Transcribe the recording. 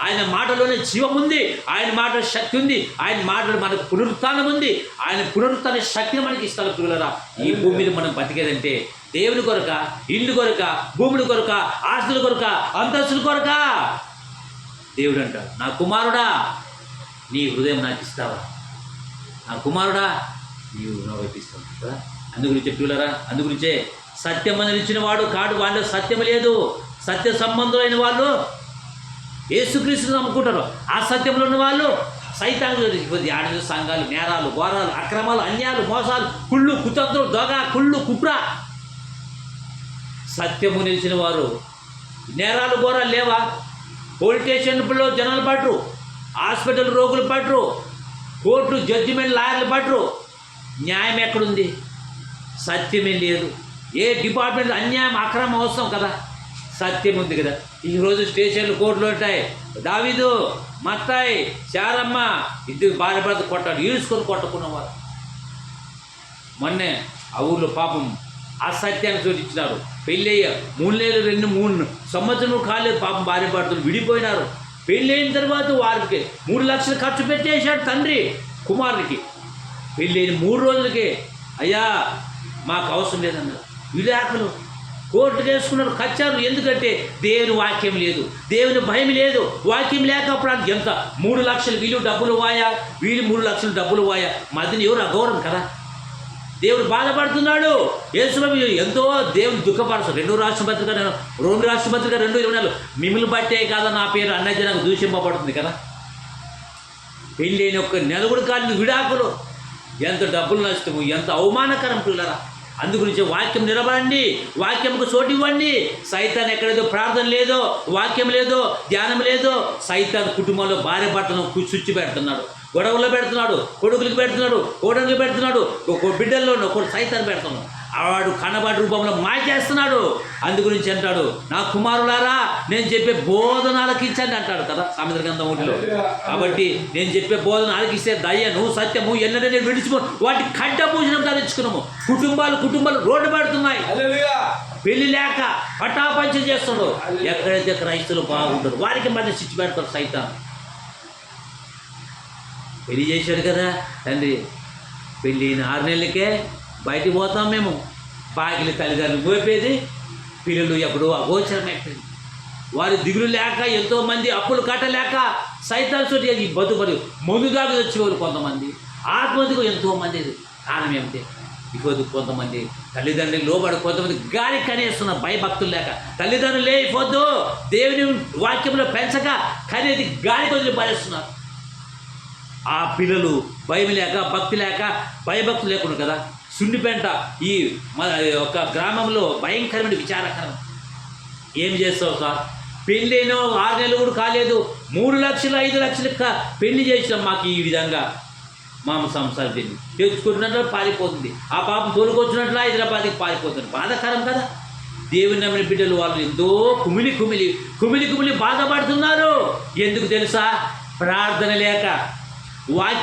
ఆయన మాటలోనే జీవం ఉంది, ఆయన మాటలో శక్తి ఉంది, ఆయన మాటలో మనకు పునరుత్థానం ఉంది. ఆయన పునరుత్థాన శక్తిని మనకి ఇస్తారు పిల్లరా. ఈ భూమి మీద మనం బతికేదంటే దేవుని కొరక, ఇల్లు కొరక, భూముల కొరక, ఆస్తుల కొరక, అంతస్తుల కొరక. దేవుడు అంటాడు, నా కుమారుడా నీ హృదయం నాకు ఇస్తావా, నా కుమారుడా నీవు నా వైపు ఇస్తావు కదా. అందుగురించి పిల్లరా, అందుగురించే సత్యం ఇచ్చిన వాడు కాడు, వాళ్ళలో సత్యం లేదు. సత్య సంబంధులైన వాళ్ళు యేసుక్రీస్తుని నమ్ముకుంటారు. ఆ సత్యంలో ఉన్న వాళ్ళు సైతాన్ని ఆడల సంఘాలు, నేరాలు, ఘోరాలు, అక్రమాలు, అన్యాయాలు, మోసాలు, కుళ్ళు, కుతంత్రులు, దొంగ, కుళ్ళు, కుట్ర. సత్యము నిలిచిన వారు నేరాలు, ఘోరాలు లేవా? పోలీస్ స్టేషన్లో జనాలు పట్టరు, హాస్పిటల్ రోగులు పట్టరు, కోర్టు జడ్జిమెంట్ లాయర్లు పట్టరు. న్యాయం ఎక్కడుంది? సత్యమే లేదు. ఏ డిపార్ట్మెంట్ అన్యాయం, అక్రమం అవసరం కదా, సత్యం ఉంది కదా. ఈరోజు స్టేషన్లు, కోర్టులు ఉంటాయి. దావీదు, మత్తాయి, శారమ్మ ఇద్దరు భార్య భర్త కొట్టాడు, ఈడ్చుకొని కొట్టుకున్నవారు. మొన్నే ఆ ఊళ్ళో పాపం అసత్యాన్ని చోటిచ్చినారు. పెళ్ళయ్య 3 నెలలు 3 సంవత్సరం కాలేదు, పాపం భార్య భర్తలు విడిపోయినారు. పెళ్ళైన తర్వాత వారికి 3 లక్షలు ఖర్చు పెట్టేశాడు తండ్రి కుమారుడికి. పెళ్ళైన 3 రోజులకే అయ్యా మాకు అవసరం లేదన్నారు. విడాకులు కోర్టుకు వేసుకున్నారు, కచ్చారు. ఎందుకంటే దేవుని వాక్యం లేదు, దేవుని భయం లేదు. వాక్యం లేకపోవడం ఎంత 3 లక్షలు వీళ్ళు డబ్బులు వాయా, వీళ్ళు 3 లక్షలు డబ్బులు వాయా. మధ్యన ఎవరు అగౌరవం కదా. దేవుడు బాధపడుతున్నాడు. యేసుప్రభు ఎంతో దేవుని దుఃఖపరచు. 2 రాష్ట్రపత్రిక 2:24 మిమ్మల్ని బట్టే కాదా నా పేరు అన్నజనానికి దూషింపబడుతుంది కదా. పెళ్ళైన ఒక్క నెలగుడు కాలిన విడాకులు, ఎంత డబ్బులు నష్టము, ఎంత అవమానకరం పిల్లరా. అందుగురించి వాక్యం నిలబడండి, వాక్యంకు చోటు ఇవ్వండి. సైతాన్ ఎక్కడేదో ప్రార్థన లేదో, వాక్యం లేదో, ధ్యానం లేదో, సైతాన్ కుటుంబంలో భార్య భర్తను చుచ్చి పెడుతున్నాడు, గొడవల్లో పెడుతున్నాడు, కొడుకులకు పెడుతున్నాడు, కోడలకు పెడుతున్నాడు, బిడ్డల్లో ఒకడు సైతాన్ పెడుతున్నాడు. వాడు కనబడి రూపంలో మాయ చేస్తున్నాడు. అందుగురించి అంటాడు, నా కుమారులారా నేను చెప్పే బోధన ఆలకించండి అంటాడు కదా సామెతల గ్రంథం 1లో. కాబట్టి నేను చెప్పే బోధన ఆలకిస్తే దయ్యను, సత్యము ఎన్నడూ నేను విడిచిపో వాటి ఖడ్డ పూజనం ధరించుకున్నాము. కుటుంబాలు రోడ్డు పడుతున్నాయి, పెళ్లి లేక పటాపంచ చేస్తున్నాడు. ఎక్కడైతే క్రైస్తవులు బాగుంటారు వారికి మళ్ళీ శిక్ష పెడతారు సైతాన్. పెళ్లి చేశాడు కదా తండ్రి, పెళ్ళిన 6 నెలలకే బయటికి పోతాం మేము. బాగిలి తల్లిదండ్రులు పోయేది, పిల్లలు ఎప్పుడు అగోచరం అయిపోయింది. వారి దిగులు లేక ఎంతోమంది అప్పులు కట్టలేక సైతాన్ చోటి ఈ బతుపడి మందు దాకా వచ్చేవారు కొంతమంది, ఆత్మహత్యకు ఎంతోమంది. కారణం ఏమిటి? ఇపోదు కొంతమంది తల్లిదండ్రులకు లోబడి, కొంతమంది గాలి కనేస్తున్నారు భయభక్తులు లేక. తల్లిదండ్రులు లేకపోద్దు దేవుని వాక్యంలో పెంచక కనేది గాలి వదిలి పారేస్తున్నారు. ఆ పిల్లలు భయం లేక, భక్తి లేక, భయభక్తులు లేకుండా కదా. సుండిపెంట ఈ ఒక గ్రామంలో భయంకరమైన విచారకరం. ఏం చేస్తావు సార్? పెళ్ళైన 6 నెలలు కూడా కాలేదు, 3 లక్షలు 5 లక్షలు పెళ్లి చేసినాం. మాకు ఈ విధంగా మామ సంసారం పెళ్లి తెచ్చుకుంటున్నట్లు పారిపోతుంది. ఆ పాపం తోలుకొచ్చినట్లు హైదరాబాద్కి పారిపోతుంది. బాధాకరం కదా. దేవుని నమ్మిన బిడ్డలు వాళ్ళు ఎంతో కుమిలి బాధపడుతున్నారు. ఎందుకు తెలుసా? ప్రార్థన లేక, వాక్యం